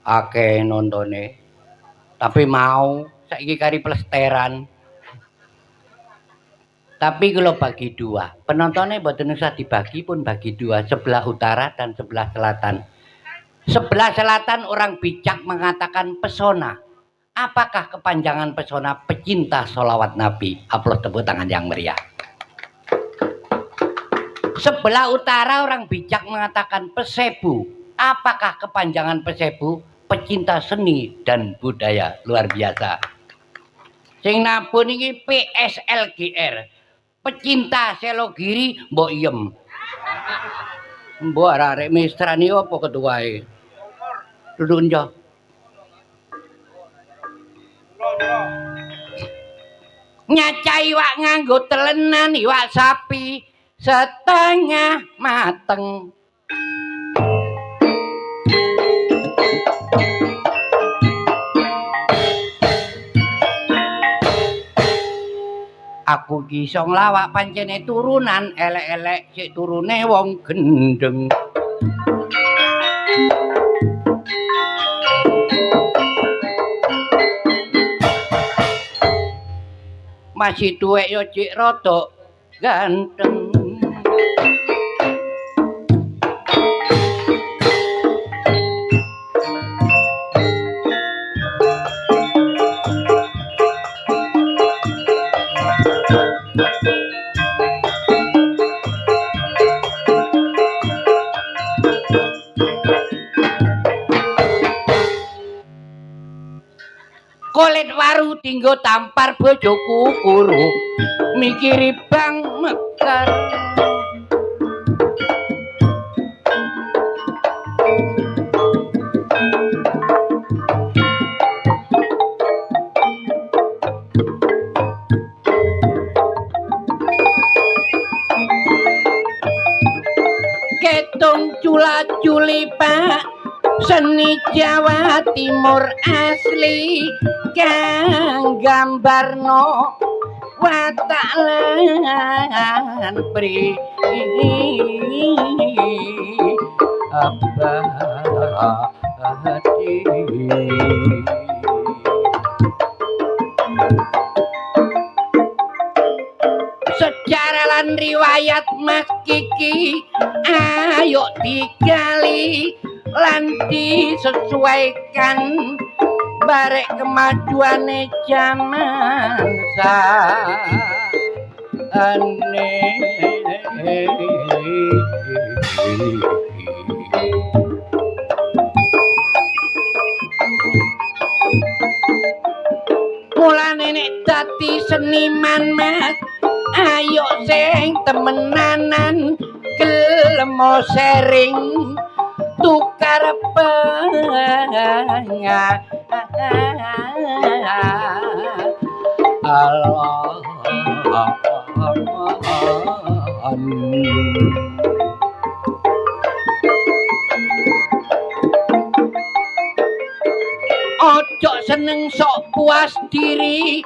akeh nontone. Tapi mau saiki kari plesteran. Tapi kalau bagi dua, penontonnya mboten usah dibagi pun bagi dua, sebelah utara dan sebelah selatan. Sebelah selatan orang bijak mengatakan pesona. Apakah kepanjangan pesona pecinta sholawat Nabi? Aplaus tepuk tangan yang meriah. Sebelah utara orang bijak mengatakan pesebu. Apakah kepanjangan pesebu? Pecinta seni dan budaya. Luar biasa. Sing nabun iki PSLGR. Pecinta selogiri mbok iem. Mbok arek mistrani apa ketuae? Duduk njo. Nyacai iwak nganggo telenan iwak sapi setengah mateng. Aku ki iso nglawak pancene turunan elek-elek sik turune wong gendeng. Masih tuwek yo cik rada ganteng. Kulit waru tinggo tampar bojoku kuru mikiri bang mekar. Ketung cula-culi pak seni Jawa Timur asli kang gambarno watak lan pri abadi. Sejarah lan riwayat Mas Kiki ayo digali lan disesuaikan barek kemajuane jaman saane. Mulane nek dadi seniman Mas ayo sing temenanan gelem sharing tukar penga Allah. Ojo seneng sok puas diri,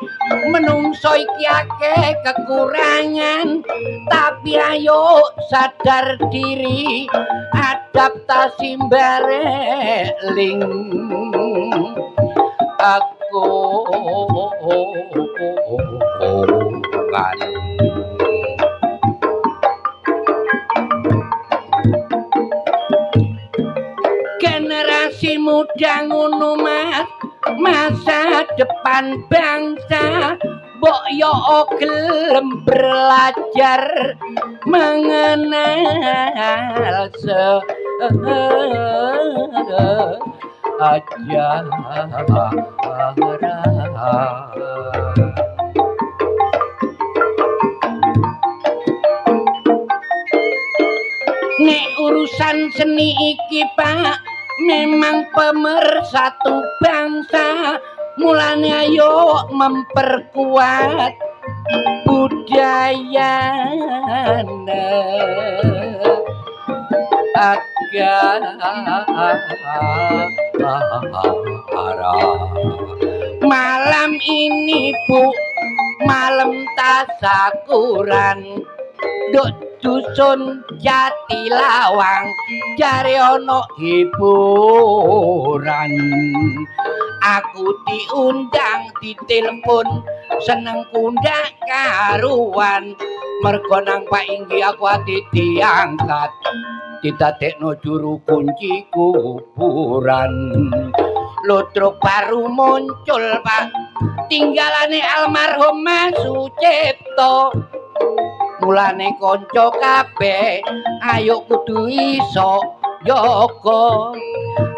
menungso iki akeh kekurangan, tapi ayo sadar diri, adaptasi bareling. Aku kan generasi muda ngono Mas, masa depan bangsa mbok yo gelem belajar mengenal sejarah. Nek urusan seni iki Pak memang pemersatu bangsa, mulanya ayo memperkuat budayana agar malam ini Bu, malam tasakuran, duk dusun Jatilawang jare ana hiburan. Aku diundang ditelepon seneng kundak karuan mergo nang Pak Inggi aku ati diangkat didadekno juru kunci kuburan. Lutruk baru muncul Pak tinggalane almarhum Mas Sucipto. Mulane kanca kabeh ayo kudu iso yoga.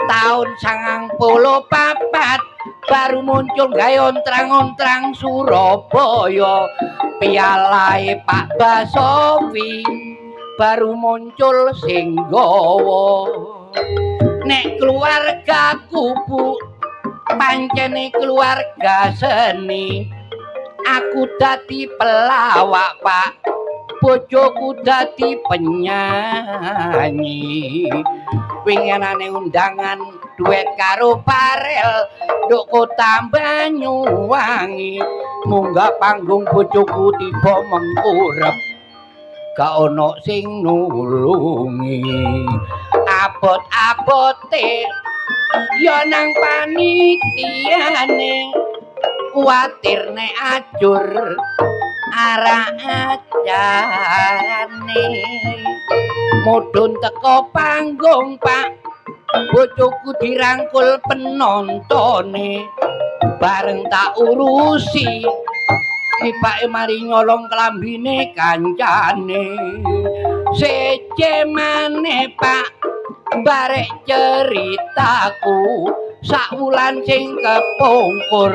Taun 94 baru muncul gawe ontrang-ontrang Surabaya. Pialae Pak Basowi baru muncul sing gawa. Nek keluarga kubu pancene keluarga seni. Aku dadi pelawak Pak, bojoku dadi penyanyi. Winginane undangan duet karo Parel nduk Kota Banyuwangi. Munggah panggung bojoku tiba mengkurep gak ono sing nulungi. Abot-abote ya nang panitiane kuwatir nek ajur arah acarane. Mudhun teko panggung Pak bojoku dirangkul penontone bareng tak urusi tibake mari nyolong klambine kancane. Seje maneh Pak barek ceritaku sakwulan sing kepungkur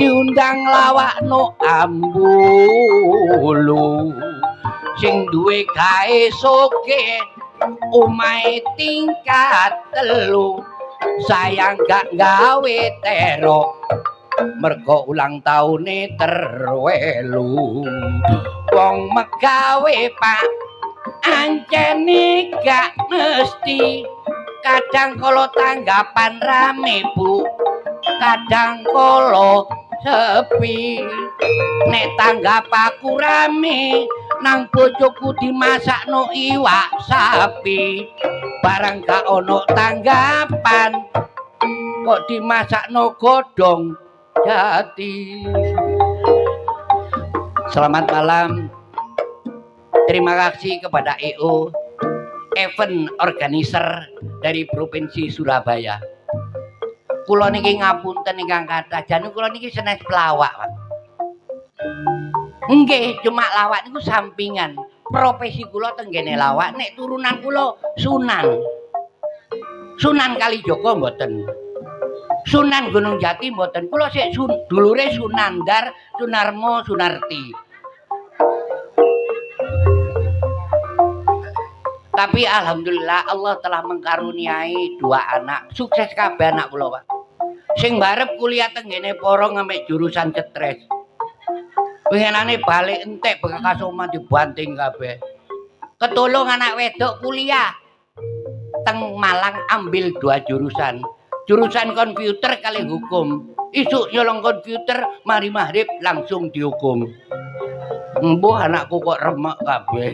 diundang lawakno Ambulu sing duwe gawe soge omahe tingkat 3 sayang gak gawe terok mergo ulang taune terwelu. Wong megawe Pak ancene gak mesti kadang kala tanggapan rame Bu kadang kala sepi. Nek tanggap aku rame nang bojoku dimasakno iwak sapi barang gak ono tanggapan kok dimasakno godhong jati. Selamat malam. Terima kasih kepada EO event organizer dari Provinsi Surabaya. Kula niki ngapunten ingkang kathah, jane kula niki senes pelawak, Pak. Nggih, cuma lawak niku sampingan. Profesi kula tenggene lawak, nek turunan kula Sunan. Sunan Kalijaga mboten. Sunan Gunung Jati mboten. Kula sik dulure Sunandar, Sunarmo, Sunarti. Tapi alhamdulillah Allah telah mengkaruniai 2 anak. Sukses kabeh anak kula, Pak. Sing barep kuliah tenggene Porong ambek jurusan cetres. Pengenane balik entek bekas omah dibanting kabeh. Ketulung anak wedok kuliah teng Malang ambil 2 jurusan. Jurusan komputer kali hukum. Isuk nyolong komputer mari maghrib langsung dihukum. Mbuh anakku kok remek kabeh.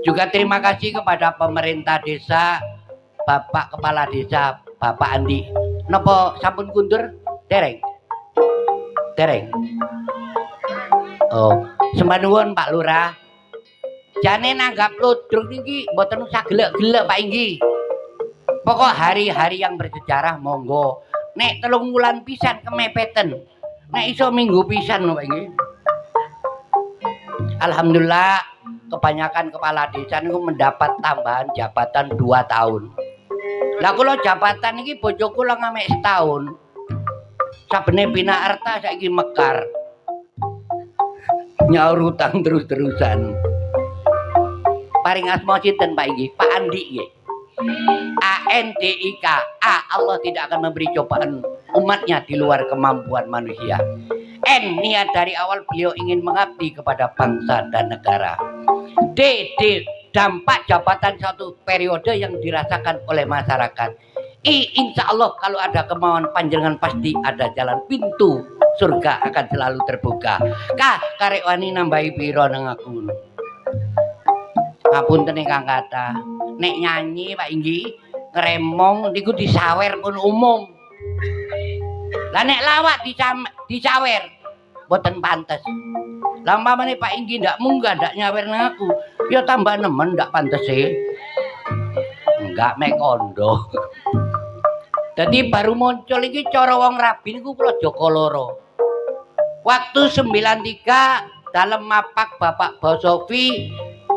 Juga terima kasih kepada pemerintah desa, Bapak Kepala Desa, Bapak Andi. Napa sampun kundur? Dereng. Dereng. Oh, sembah nuwun Pak Lurah. Jane nanggap ludruk niki mboten usah gelek-gelek Pak Inggi. Pokok hari-hari yang bersejarah monggo. Nek 3 wulan pisan kemepeten. Nek iso minggu pisan Pak Inggi. Alhamdulillah kebanyakan kepala desa niku mendapat tambahan jabatan 2 tahun. Lah kula jabatan iki bojo kula ngamek setahun. Sabene pina arta saiki mekar. Nyaur utang terus-terusan. Paring asma sinten Pak iki? Pak Andi nggih. ANDIK. Allah tidak akan memberi cobaan umatnya di luar kemampuan manusia. N, niat dari awal beliau ingin mengabdi kepada bangsa dan negara. D, dampak jabatan 1 periode yang dirasakan oleh masyarakat. I, insya Allah kalau ada kemauan panjenengan pasti ada jalan pintu surga akan selalu terbuka. K, karek wani nambahi piro nang aku. Ngapunten ingkang kathah. Nek nyanyi Pak Inggi ngremong niku disawer pun umum. Lah nek lawak disawer mboten pantes. Lah umpamane Pak Inggi ndak munggah ndak nyawer nang aku, ya tambah nemen ndak pantes e. Enggak mek kondo. Dadi baru muncul iki cara wong rabi niku kula Joko Loro. Waktu 93 dalem mapak Bapak Bosofi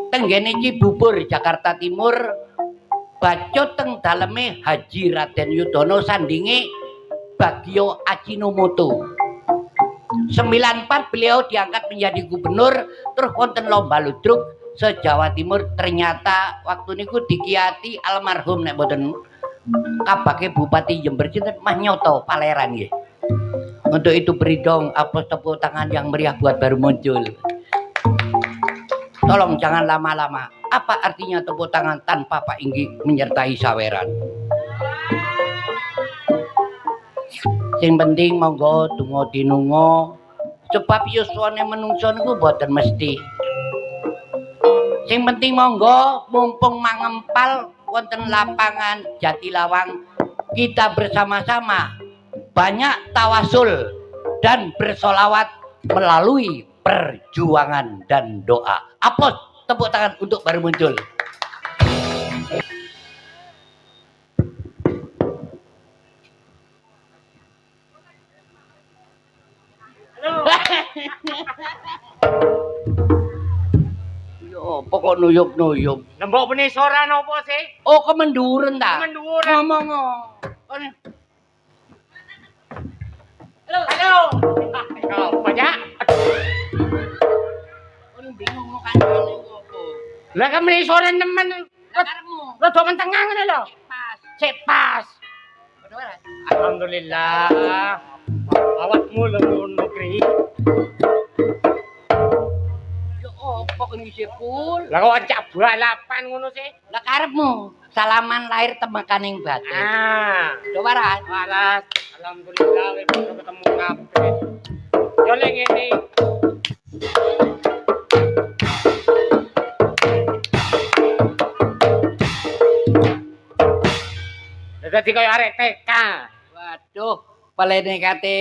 tenggene Cibubur Jakarta Timur bacut teng daleme Haji Raden Yudono sandinge Bagio Ajinomoto. 94 beliau diangkat menjadi gubernur terus wonten lomba ludruk se-Jawa Timur. Ternyata waktu niku dikiati almarhum nek mboten kabake Bupati Jember sinten Mas Nyoto Paleran nggih. Untuk itu beri dong tepuk tangan yang meriah buat baru muncul. Tolong jangan lama-lama. Apa artinya tepuk tangan tanpa Pak Inggi menyertai saweran? Sing penting monggo donga dinunga sebab yuswane menungso niku boten mesti. Sing penting monggo mumpung mangempal wonten lapangan Jatilawang kita bersama-sama banyak tawasul dan bersolawat melalui perjuangan dan doa. Aplos tepuk tangan untuk baru muncul. Yo, pokok nuyup-nuyup. Lembok penisoran apa sih? Oh, kemenduren ta? Kemenduren. Ngomong. Halo. Apa ya? Kon bingung mau kancane opo? Lah kan penisoran temen. Karepmu. Rada mentengah ngene lho. Pas. Cek pas. Alhamdulillah. Awakmu ngono Kri. Yo opo kene isih pul? Lah kok acak balapan ngono sih? Lah karepmu salaman lahir temekaning batin. Ah, Coba ras. waras. Alhamdulillah wis ketemu kabeh. Yo lek ngene. Dadi koyo arek TK. Waduh, palene kate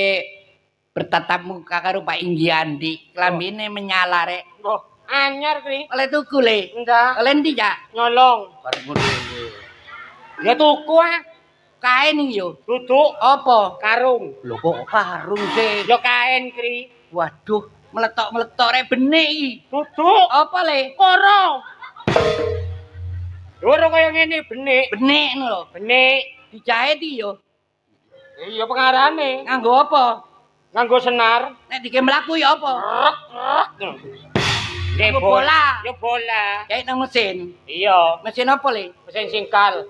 bertatap muka karo Pak Inggi Andi. Klambine menyala rek. Oh, anyar Kri. Oleh tuku le. Enggak, Oleh ndi, Cak? nyolong. Karepmu dhewe. Ya tuku ah. Kain iki yo. Duduk Apa? karung. Lho kok karung sih? Ya kain Kri. Waduh, meletok-meletok rek benik iki. Duduk Apa le? koro. Loro kaya ngene benik. Benik ngono lho. Benik. Dijahit iki yo. Iya pengarane. Nganggo apa? Nganggo senar. Nek dike mlaku ya apa? Nggih bola. Ya bola. Jahit nang mesin. Iya, Mesin apa le? mesin singkal.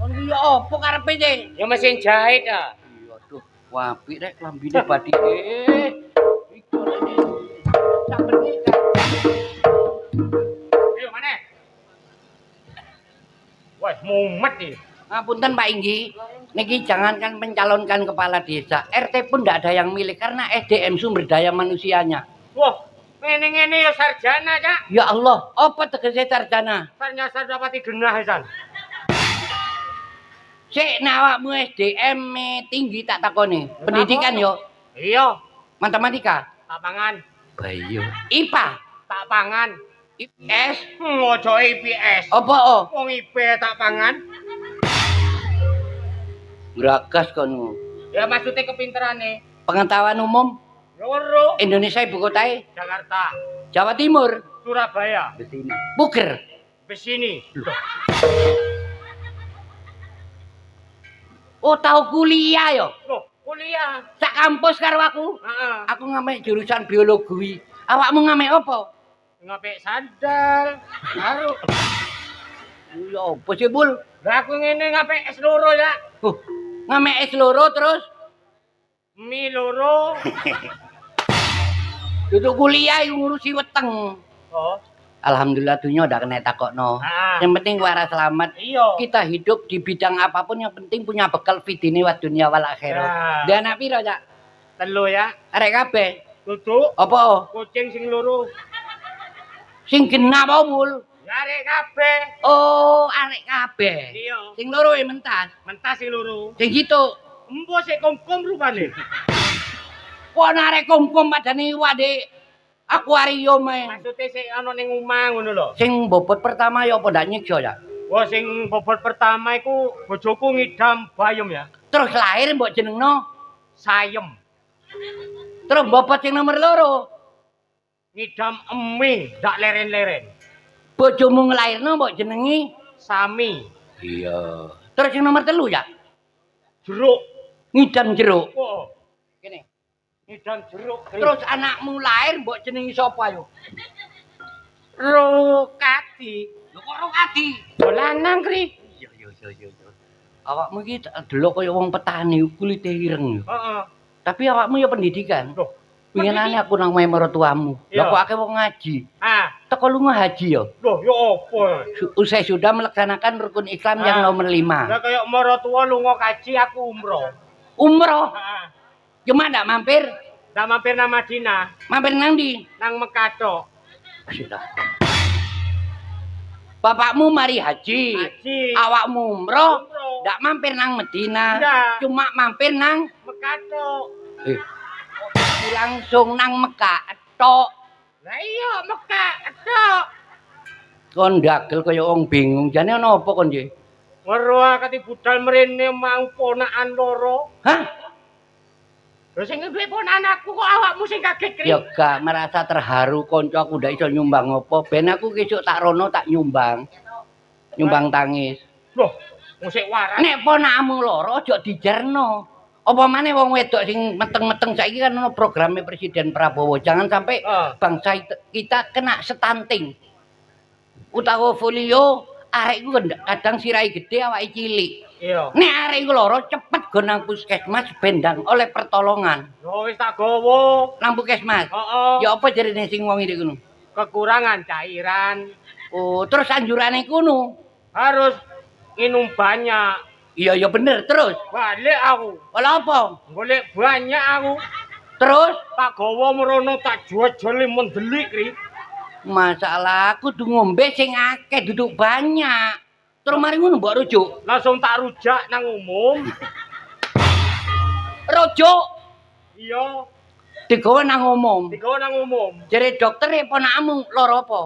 Oh iya apa karepe sih? Ya mesin jahit ah. Waduh, apik rek klambine badike. Iku rene. Sambil nikah. Ayo maneh. Wah, mumet iki. Ngapunten Pak Inggi, niki jangankan mencalonkan kepala desa, RT pun tidak ada yang milih karena SDM sumber daya manusianya. Wah, ngene-ngene ya sarjana, Cak. Ya Allah, apa tegese sarjana? Ternyata dapati genah San. Sik awakmu SDM tinggi tak takoni. Pendidikan yo, Iya, matematika, tak pangan. Bayo. IPA, Tak pangan. IPS, Ngojo IPS. apa oh? Wong IP tak pangan. Gragas kono. Ya maksudnya kepinterane. Pengetahuan umum Loro. Indonesia ibu kotae Jakarta, Jawa Timur. Surabaya, Besini. Puger. Besini. Oh, tahu kuliah yo. Loh, kuliah. Sak kampus karo aku. Heeh. Aku ngamek jurusan biologi. Awakmu ngamek apa? Ngapik sandal. Karo. Ya apa sih, Bul? Lah aku ngene ngapik es loro ya. Ngamek es loro terus Mi loro. duduk kuliah ngurusi weteng. Oh. Alhamdulillah dunia udah kena takokno. Ah. Yang penting waras selamat. Iya. Kita hidup di bidang apapun yang penting punya bekal fidini wa dunia wal akhirah. Ya. Dan anak piro, Cak? Telu ya. Arek kabeh. Duduk Apa? kucing sing loro. Sing genah apa, Mul? Arek kabeh. Oh, arek kabeh. Iya. Sing loro mentas. Mentas sing loro. Sing situ. Empo sik kom-kom rupane. Kok arek kom-kom padane iwak, Dik. Akuarium e. Maksude sik ana ning omah ngono lho. Sing bobot pertama ya apa ndak nyiksa ya? Wah sing bobot pertama iku bojoku ngidam bayem ya. Terus lahir mbok jenengno Sayem. terus bobot sing nomor loro. Ngidam emi ndak leren-leren. Bojomu nglairno mbok jenengi Sami. iya. Terus yang nomor 3 ya? Jeruk. Ngidam jeruk. Oh, Kene. ngidam jeruk. Terus anakmu lahir mbok jenengi sapa yo? Rokati. Lho kok Rokati? Lanang kri. Iya. Awakmu iki delok kaya wong petani kulite ireng yo. Heeh. Tapi awakmu ya pendidikan. Loh, Winginane aku nang omahe maratuamu. Lah Iya. kok akeh wong ngaji. ah, Teko lunga haji yo. loh yo apa? Usai sudah melaksanakan rukun Islam yang nomor 5. Lah kaya maratua lunga kaji aku umroh. Umroh. Heeh. Cuma ndak mampir. Ndak mampir nang Madinah, Mampir nang ndi? nang Mekah tok. Sudah. Bapakmu mari haji. Haji. Awakmu umroh. Umroh. Ndak mampir nang Medina. Ndak. Cuma mampir nang Mekah tok. langsung nang Mekah tok. Lah iya Mekah tok. Kon ndagel kaya wong bingung. Jane ana apa kon nggih? Weruh kati budal mrene mau ponakan loro. Hah? Lho sing duwe ponakan aku kok awakmu sing kaget kri. Ya gak merasa terharu kanca aku ndak iso nyumbang apa. Ben aku kesuk tak rono tak nyumbang. Nyumbang tangis. Loh, musik waras. Nek ponakmu loro aja dijarno. Apa maneh wong wedok sing meteng-meteng saiki kan ono programe Presiden Prabowo. Jangan sampai bangsa kita kena stunting. Utawa folio arek iku kadang sirai gede awake cilik. Iya. Nek arek iku loro cepet go nang puskesmas bendang oleh pertolongan. Yo wis tak gawa. Nang puskesmas. Heeh. Ya apa jarine sing wong iki ngono? Kekurangan cairan. Oh, terus anjurane kuno. Harus minum banyak. Iya ya bener terus. Balik aku. Ola apa? Golek banyak aku. Terus Tak gawa merono tak jual-juali mendelik kri. masalah aku kudu ngombe sing akeh duduk banyak. Terus mari ngono mbok rujuk. Langsung tak rujak nang umum. Rujuk Iya, digawa nang umum. digawa nang umum. Jare dokter ponakmu lara apa?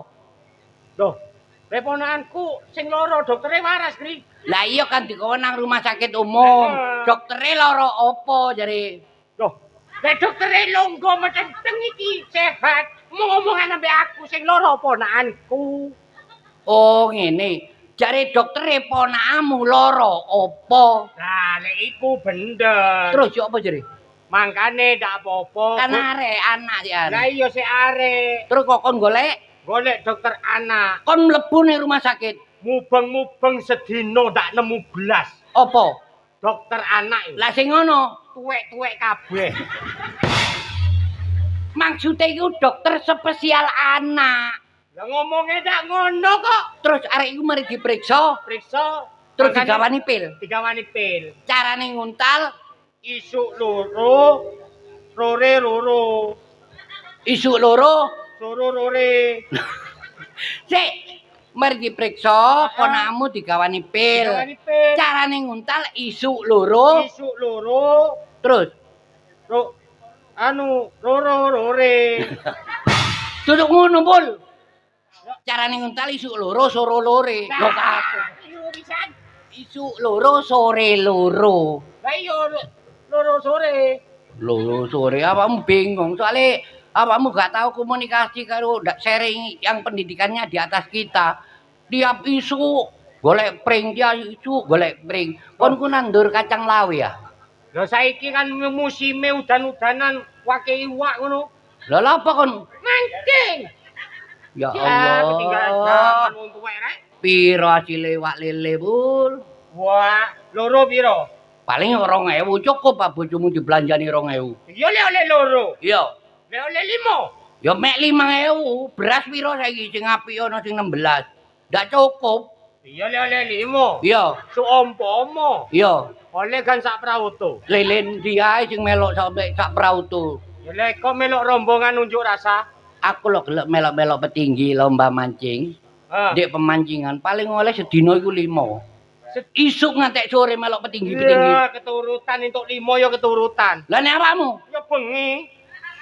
Loh, reponakanku sing loro doktere waras kri. Lah iya kan digawa nang rumah sakit umum. Doktere lara apa jare? Loh, nek doktere longgo meteng iki sehat. Ngomongan ambek aku sing loro ponakanku. Oh ngene. Jare doktere ponakmu lara apa? Lah, lek iku bener. Terus yo apa jare? Mangkane ndak apa-apa. Kan arek anak ya. Lah iya sik arek. Terus kok kon golek Golek dokter anak. kon mlebu ning rumah sakit. Mubeng-mubeng sedina ndak nemu belas. Apa? Dokter anak iki. Lah sing ngono, Tuwek-tuwek kabeh. maksude iku dokter spesial anak. Lah ngomongnya ndak ngono kok. Terus arek iku mari diperiksa, Periksa terus mangkane digawani pil. digawani pil. Carane nguntal, Isuk loro, rore loro. isuk loro. Loro rore. Sik, mari diperiksa, ponakmu digawani pil. Digawani pil. Carane nguntal isuk loro, Isuk loro. terus Loro rore. duduk ngono, Pul. Carane nguntal isuk loro, soro lore. Lho kabeh. Iyo pisan. Isuk loro, sore loro. Lah iya loro sore. Lho, sore awakmu bingung soalnya awakmu gak tahu komunikasi karo ndak sharing yang pendidikannya di atas kita. Tiap isu golek pring, dia isu golek pring. Kon ku nandur kacang lawe ya. Lah saiki kan musime udan-udanan wake iwak ngono. Lah lha apa kon? Mancing. Ya ketinggalan zaman Allah. wong tuwek rek. Piro asile iwak lele, Bul? Wah, loro piro? Paling 2.000 cukup apa bojomu dibelanjani 2.000. Iya le oleh loro. Iya. Le oleh 5. Ya mek 5.000. Beras piro saiki sing apik ana sing 16. Ndak cukup. Iya le oleh 5. Iya. Suompama. Iya. Oleh kan sak prauto. Lelen dia sing melok sampe sak prauto. Ya le kok melok rombongan unjuk rasa. Aku lho gelek melok-melok petinggi lomba mancing. Dek pemancingan paling oleh sedina iku 5. Isuk ngantek sore melok petinggi-petinggi. Ya keturutan entuk 5 ya keturutan. Lah nek awakmu Ya bengi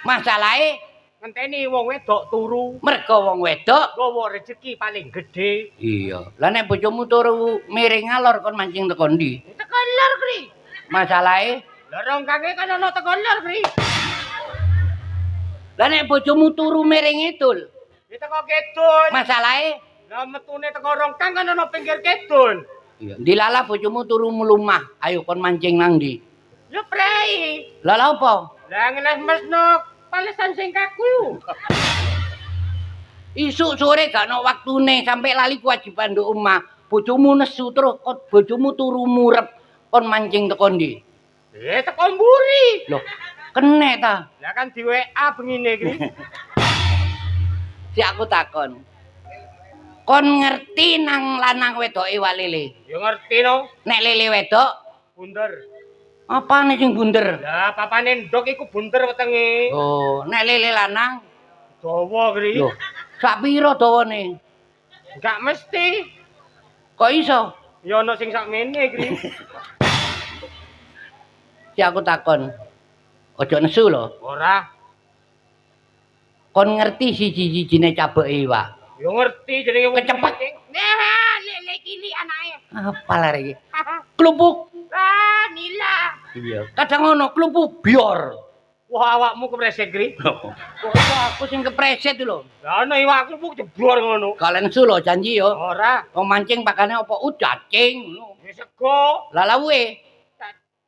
masalahe ngenteni wong wedok turu. mergo wong wedok Gowo rezeki paling gede. iya. Lah nek bojomu turu miring ngalor kon mancing teko ndi? Tekan lor, Kri. Masalahe Lah rongkange kan ana tekan lor, Kri. lah nek bojomu turu miring idul. Ya teko kidul. Masalahe Lah metune teko rongkang kan ana pinggir kidul. iya. Dilala bojomu turu mulumah. Ayo kon mancing nang ndi? Ya prei. Lah lha apa? Lah ngeles mesno palesan sing kaku. Isuk sore gak ono waktune sampai lali kewajiban nduk omah. Bojomu nesu terus kon bojomu turu murep kon mancing teko ndi? Teko mburi. Loh, kenek ta? Lah kan di WA bengine iki. Si aku takon. Kon ngerti nang lanang wedoke iwak lele? Ya ngerti no. Nek lele wedok, Bunder. apane sing bunder? Lah papane ndok iku bunder wetenge. Oh, nek lele lanang, Dawa, Kri. lho, sak pira dawane? Enggak mesti. Kok iso? Ya ana sing sakmene, Kri. Si aku takon. Ojo nesu lho. Ora. Kon ngerti siji-sijine cabeke iwak. Ya ngerti jenenge wong Kecepet. Nah, lele kili anake. Apa lare iki? Klupuk. Ah, nila. Iya. Kadang ngono klupuk bior. Wah, awakmu kepresek, Kri. Kok aku sing kepreset lho. Lah ana iwak klupuk jeblor ngono. Kalian nesu lho janji yo. Ora. Wong mancing pakane apa cacing ngono. Ya sego. Lah lawuhe.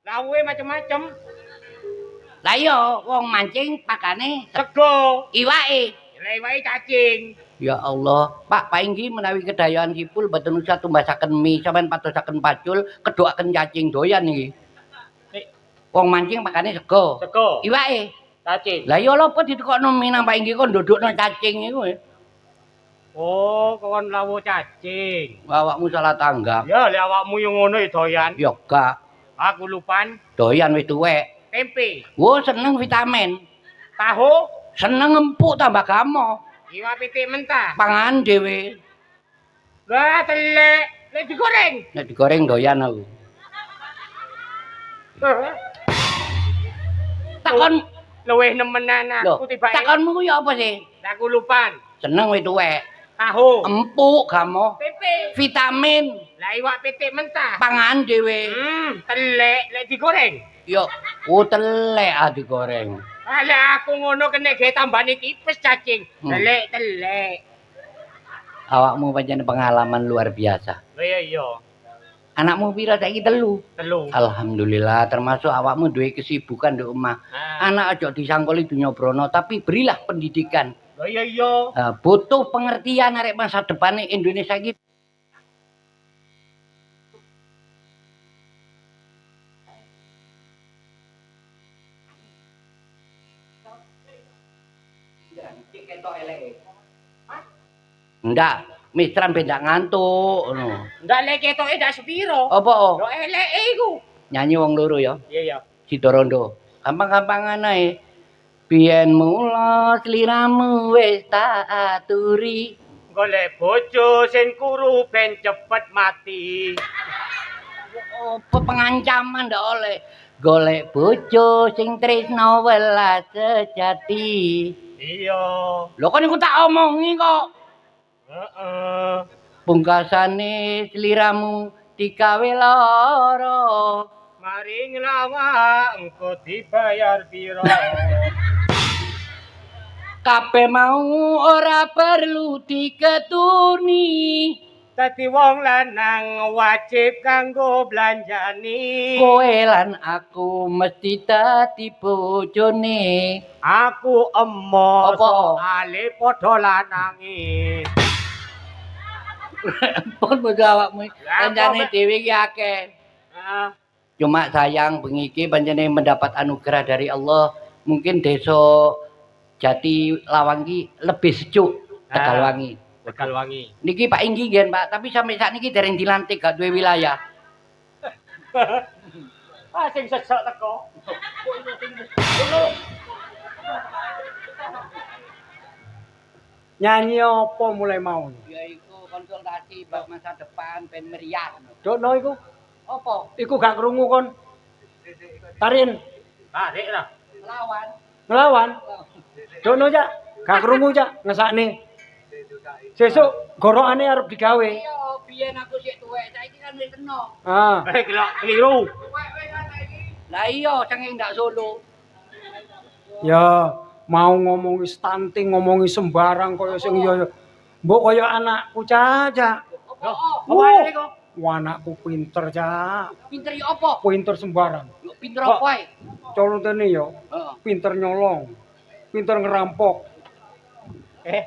Lawe macem-macem. Lah iya, wong mancing pakane Sego. iwake. Lah iwake cacing. Ya Allah, Pak Painggi menawi kedayan kipul boten usah tumbasaken mie, sampean patosaken pacul, kedokaken cacing doyan iki. Nek Wong mancing pakane sego. sego. Iwake. Cacing. Lah iya lho apa ditekokno mie nang Painggi kok ndudukno cacing iku. Oh, kon lawo cacing. Awakmu salah tanggap. Ya, lek awakmu yo ngono ya doyan. Ya gak, Aku lupan. doyan wis tuwek. Tempe. Wo seneng vitamin. Tahu. Seneng empuk tambah gamo. Iwak pitik mentah. Pangan dhewe. Lah telek. Lek digoreng. Nek digoreng doyan aku. Takon Luwih nemenan lho, aku tibake. takonmu ku ya apa sih? Aku lupan. Seneng wis tuwek. Tahu. Empuk gamo. Tempe. Vitamin. Lah iwak pitik mentah. Pangan dhewe. Telek lek digoreng. Yo, telek digoreng. Lah aku ngono kena gawe tambane tipes cacing. Hmm. Telek. Awakmu pancen pengalaman luar biasa. Lah iya. Anakmu pira saiki 3? 3. Alhamdulillah, termasuk awakmu duwe kesibukan di omah. Anak aja disangkoli dunya brono, tapi berilah pendidikan. Lah iya. Butuh pengertian arek masa depane Indonesia iki. Ndak, mistran ben ndak ngantuk ngono. Ndak lek ketoke ndak sepiro. Apa? Yo eleke iku. Nyanyi wong loro ya. Iya ya. Sidorondo. Gampang-gampangan ae. Biyen mula sliramu wis tak aturi. Golek bojo sing kuru ben cepet mati. Apa pengancaman ndak oleh. Golek bojo sing tresno welas sejati. Iya. Lho kan iku tak omongi kok. Heeh. Pungkasane sliramu digawe lara. Mari nglawa engko dibayar piro. Kabeh mau ora perlu diketuni. Dadi wong lanang wajib kanggo blanjani. Kowe lan aku mesti dadi bojone. Aku emoh Apa? soale padha lanange. Pun bojo awakmu. Kancane dhewe iki akeh. Heeh. Cuma sayang bengi iki pancene mendapat anugerah dari Allah. Mungkin desa Jati Lawang iki lebih sejuk Tegalwangi. Tegalwangi. Niki Pak Inggi nggih, Pak, tapi sampai saat niki dereng dilantik gak duwe wilayah. Sing sesek teko. Nyanyi apa mulai mau? Ya iku konsultasi bab masa depan ben meriah. Dokno iku. Apa? Iku gak krungu kon. Tarin Tarik lah. Lawan. ngelawan. Dokno cak, gak krungu cak ngesakne. Sesuk gorokane arep digawe. Iya, biyen aku sik tuwek, saiki kan wis enom. Ah. Keliru. Lah iya, sengeng ndak Solo. Ya mau ngomongi stunting, ngomongi sembarang kaya sing ya mbok kaya anakku caca. Apa? Apa iku? Wah, anakku pinter cak. Pinter ya apa? Pinter sembarang. Yo pinter apa ae? Contone ya Heeh. pinter nyolong. Pinter ngerampok.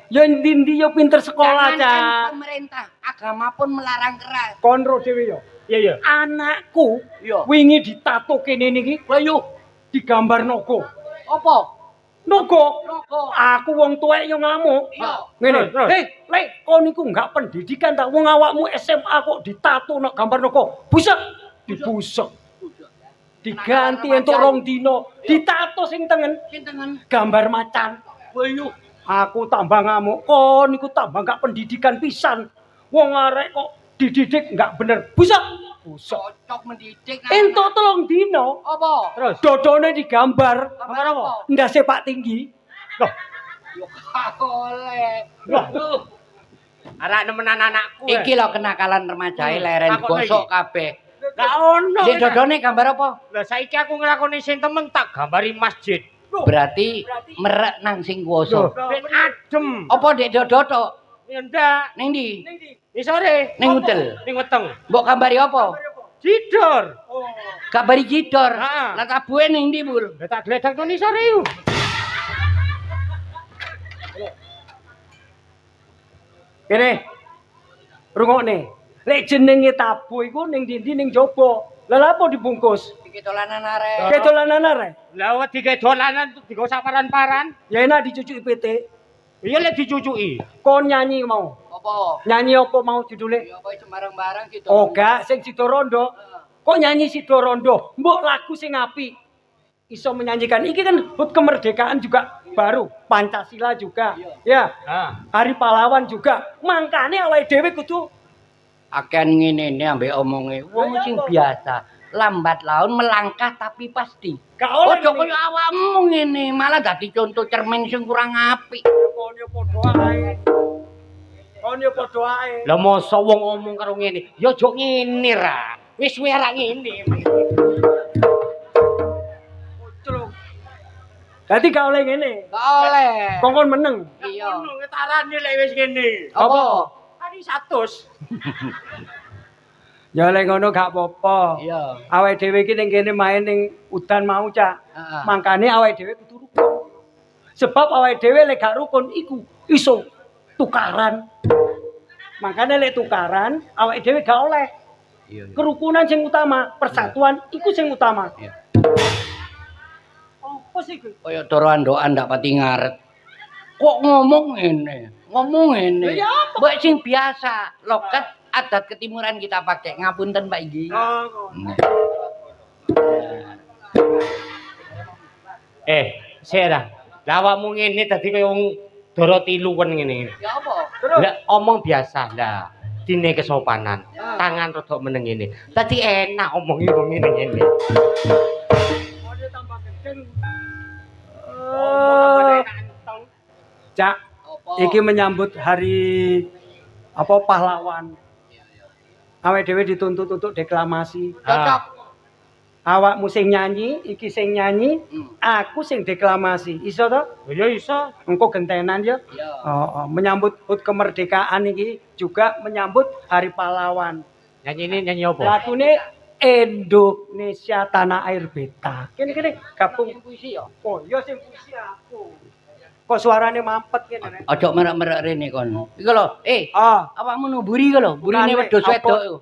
Ya ndi-ndi ya pinter sekolah Jangankan cak. pemerintah, agama pun melarang keras. Konro dhewe ya. Iya iya. Anakku Iya. wingi ditato kene niki. Ayo, Digambar naga. apa? Naga. Naga. Aku wong tuwek yo ngamuk. Iya. Ngene. Terus. Lek kon niku enggak pendidikan ta wong awakmu SMA kok ditato nak gambar naga. Busek. Dibusek. Diganti entuk rong dino. Ditato sing tengen Sinten? gambar macan. Ayo. Aku tambah ngamuk. Kon niku tambah enggak pendidikan pisan. Wong arek kok dididik enggak bener. Busek. Busek. Cocok mendidik. Entuk 3 dino. Apa? Terus. Dodone digambar. Gambar apa? Ndase Pak Tinggi. Loh, Yo gak oleh. Loh. Arak nemenan anakku. Iki lho kenakalan remaja leren Takon gosok iki. kabeh. Gak ono. Di dodone gambar apa? Lah saiki aku nglakoni sing temen tak gambari masjid. Berarti merek nang sing kuwasa. Ben adem. Apa dek dodo tok? Ya ndak. Ning ndi? Ning sore. Ning hotel. Ning weteng. Mbok gambari apa? Jidor. Gambari jidor. Heeh. Lah tabuhe ning ndi, Bul? Lah tak gledek to ning sore iku. Kene. Rungokne. Lek jenenge tabu iku ning ndi ning jaba. Lah lha apa dibungkus? Iki dolanan arek. Kedolanan arek. Lah wedi dolanan digo saparan-paran. Ya enak dicucuki PT. Iya lek dicucuki. Kon nyanyi mau. Apa? Nyanyi apa mau judule? Ya apa sembarang-barang gitu. Oh gak sing Sida Rondo. Kok nyanyi Sida Rondo? Mbok lagu sing apik. Iso menyanyikan. Iki kan HUT kemerdekaan juga baru. Pancasila juga. Ya. Ah. Hari Pahlawan juga. Mangkane awake dhewe kudu Akan ngene ambek omonge. Wong sing biasa. Lambat laun melangkah tapi pasti. gak oleh. Ojo koyo awakmu ngene, malah dadi contoh cermin sing kurang apik. Kon yo padha ae. Kon yo padha ae. Lah mosok wong ngomong karo ngene, ya aja ngene ra. Wis suwe ra ngene. Pucuk. Dadi gak oleh ngene. Gak oleh. Kongkon meneng. Iya. Ngono ngetarane lek wis ngene. Apa? Hari 100. Ya lek ngono gak apa-apa. Iya. Awake dhewe iki ning kene main ning udan mau, Cak. Heeh. Mangkane awake dhewe kudu rukun. Sebab awake dhewe lek gak rukun iku iso tukaran. Makane lek tukaran awake dhewe gak oleh. Iya. Kerukunan sing utama, persatuan iku sing utama. Iya. Apa sih kuwi? Kaya doan-doan ndak pati ngaret. Kok ngomong ngene? Ngomong ngene. Ya apa? Mbak sing biasa, loket adat ketimuran kita pakai. Ngapunten Pak Iki. Sera. Lah awakmu ngene dadi kaya wong dara tilu kon ngene. Ya apa? Lah omong biasa lah. Dine kesopanan. Tangan rodok meneng ngene. Dadi enak omongi wong ngene-ngene. Ada tambah kenceng. Cak, Apa? iki menyambut hari apa pahlawan. Awake dhewe dituntut untuk deklamasi. Cocok. Awakmu sing nyanyi, iki sing nyanyi, aku sing deklamasi. Iso to? Ya iso. Engko gentenan ya. Ya. Oh, menyambut HUT kemerdekaan iki juga menyambut hari pahlawan. Nyanyi ini nyanyi apa? Lagune Indonesia Tanah Air Beta. Kene gabung Puisi ya. Oh, ya sing puisi aku. Kok suarane mampet kene nek. Ojo merek-merek rene kon. Iku lho, awakmu nuburi iku lho, burine Burane, wedhus apa? wedok iku.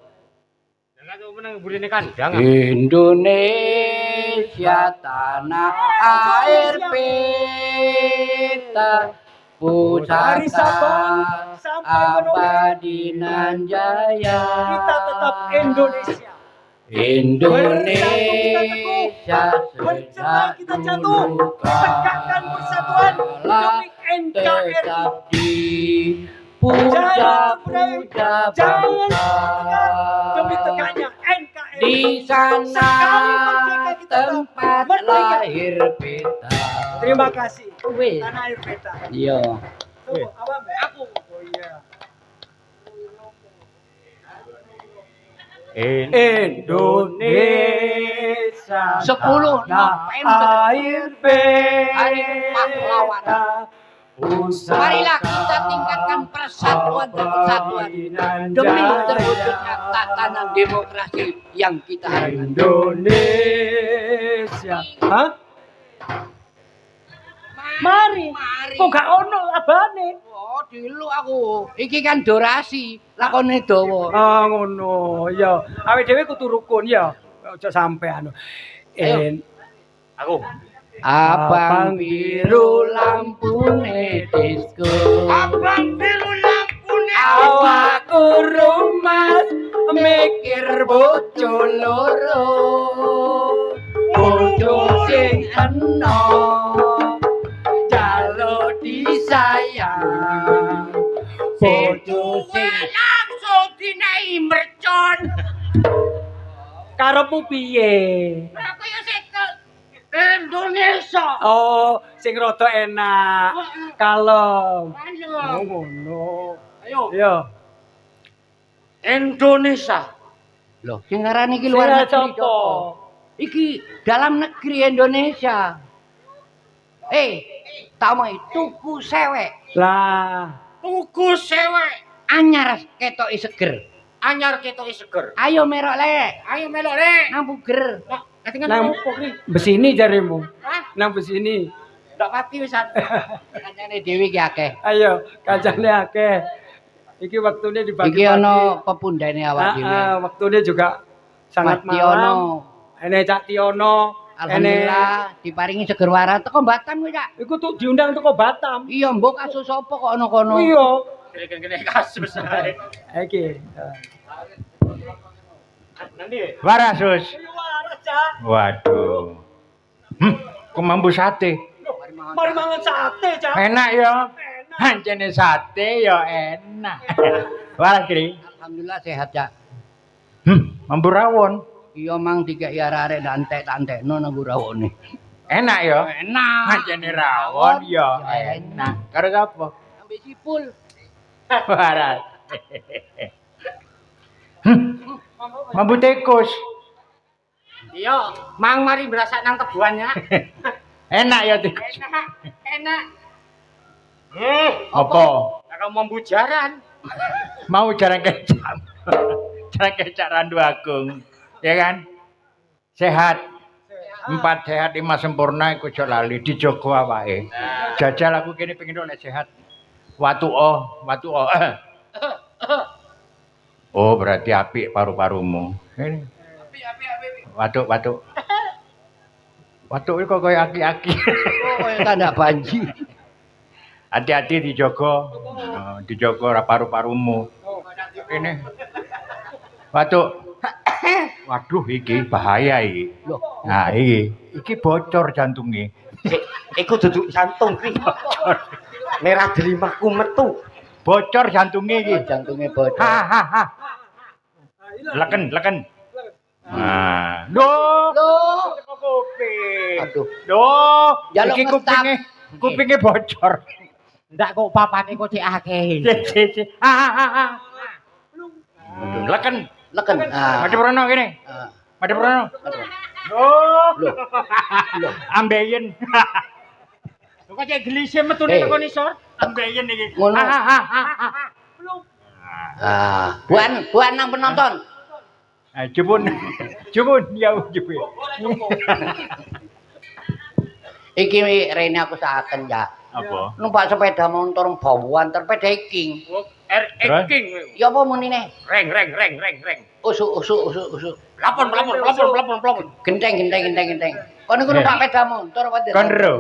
Jangan tuh menang burine kandang. Indonesia tanah air peta Dari Sabang pusaka sampai Merauke abadi nan jaya. kita tetap Indonesia. Indonesia Bercerai kita jatuh, tegakkan persatuan demi NKRI. tetap di puja-puja Jangan bangsa. demi tegaknya NKRI. Di sana Sekali merdeka kita tempat merdeka. lahir beta. Terima kasih. Wih. Tanah air beta. Iya. Tuh, apa Mbak? Aku. Oh iya. Indonesia 10 November. air Hari pahlawan. Marilah kita tingkatkan persatuan dan kesatuan demi terwujudnya tatanan demokrasi yang kita harapkan. Indonesia. Hah? Mari. Mari. Kok gak ono abane? Oh, dulu aku. Iki kan durasi, lakone dawa. Ah ngono. Ya, awake dhewe kudu rukun ya. Aja sampe anu. Ayo. Aku. Abang biru lampune disco. Abang biru lampune Awakku rumas mikir bojo loro. Bojo sing enom jalo disayang. Bojo sing langsung dinai mercon. karepmu piye? Aku ya sekel Indonesia. Oh, sing rada enak. Kalem. Halo. Oh, ngono. Ayo. Iya. Indonesia. Loh, sing ngarani iki luar negeri Sapa? Joko. Iki dalam negeri Indonesia. Tak mau tuku sewek. Lah, Tuku sewek. Anyar ketoki seger. Anyar ketoke seger. Ayo merok lek. Ayo melok rek. Nang buger. Katingan nang opo ki? besini jarimu. Hah? Nang besini. Ndak pati wisan. Kancane dhewe iki akeh. Ayo, kancane akeh. Iki waktune dibagi-bagi. Iki ana pepundhane awak dhewe. Waktune juga sangat Mas Tiono. malam. Ene Cak Tiono. Alhamdulillah diparingi seger waras teko Batam kowe, Cak. Iku tuh diundang teko Batam. Iya, mbok kasus sapa kok ana kono. Iya. Kene kasus ae. Iki. Warasus. Waduh. Kok mambu sate? Mari mangan sate, Cak. Enak ya. Hancene sate ya enak. Waras kiri. Alhamdulillah sehat, Cak. Mambu rawon. Iya mang tiga arek dantek-dantekno nang rawone. Enak ya. Enak. Hancene rawon ya enak. Karo sapa? Sampai sipul. Waras. Mambu tikus. Iya, mang mari berasa nang tebuannya. Enak ya tikus. Enak, enak. Apa? Kakak mambu jaran. Mau jarang kecap. Jarang kecap Randu Agung. Ya kan? Sehat. 4 sehat 5 sempurna iku aja lali dijogo awake. Jajal aku kene pengen oleh sehat. Watu. Oh, berarti apik paru-parumu. Ini. Watuk. Watuk iki kok koyo aki-aki. Oh, kaya tanda banji. Hati-hati dijogo. Dijogo ora paru-parumu. Ini. Watuk. Waduh iki bahaya iki. Loh, Nah, iki bocor jantunge. Iku duduk jantung ki. Merah delimaku metu. Bocor jantunge iki. jantungnya bocor. Ha. Leken. Nah, doh. Loh, Kuping. aduh. Doh, Jaluk iki ngestap. kupinge bocor. Ndak kok papane kok cek akeh. Cek. Aduh, leken. Leken. Mati prono kene. Ah. Mati prono. Aduh. Doh. Loh. Ambeien. Kok cek gelise metune Eh. teko nisor. Ambeien iki. Ngono. Buan nang penonton. Jebun ya jebun. Iki rene aku saken ya. Apa? Numpak sepeda motor bawuan sepeda king. Terus? King. Ya apa munine? Reng. Usuk. Pelapon. Genteng. Kono ku numpak sepeda motor apa? Kon ro.